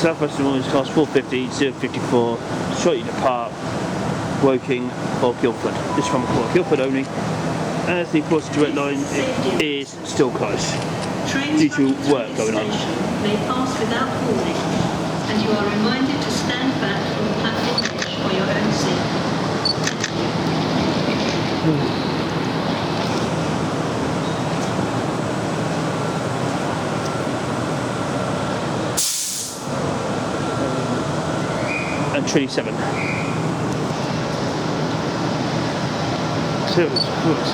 South Western Line is class 450, 054, Shortly Park, Woking or Guildford. This one will call Guildford only, as the Portsmouth direct line is still closed due to work going on. May pass without warning, and you are reminded to stand back from the platform edge for your own safety. And 27. So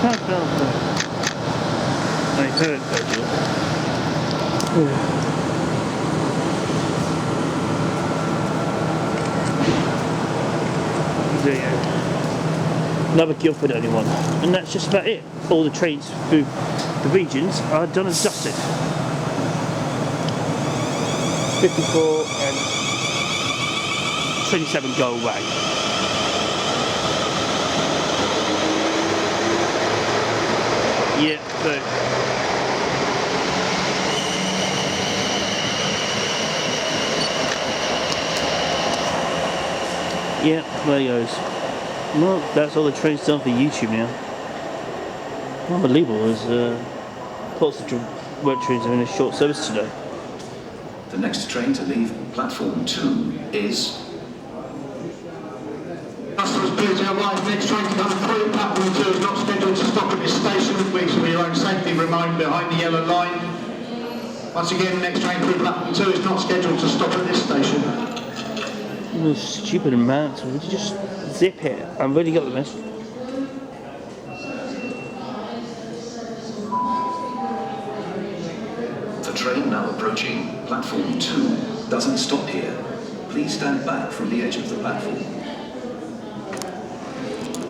southbound. I heard Virgil. There you go. Another Guildford only one, and that's just about it. All the trains through the regions are done and dusted. 54 and 27 go away. Yeah, so yeah, there he goes. Well, that's all the trains done for YouTube now. Unbelievable, as Portsmouth work trains are in a short service today. The next train to leave platform 2 is... Customers, please advise next train to come through platform 2 is not scheduled to stop at this station. Please, for your own safety, remain behind the yellow line. Once again, next train through platform 2 is not scheduled to stop at this station. Oh, stupid amount. Would you just zip it? I've already got the message. The train now approaching platform 2 doesn't stop here. Please stand back from the edge of the platform.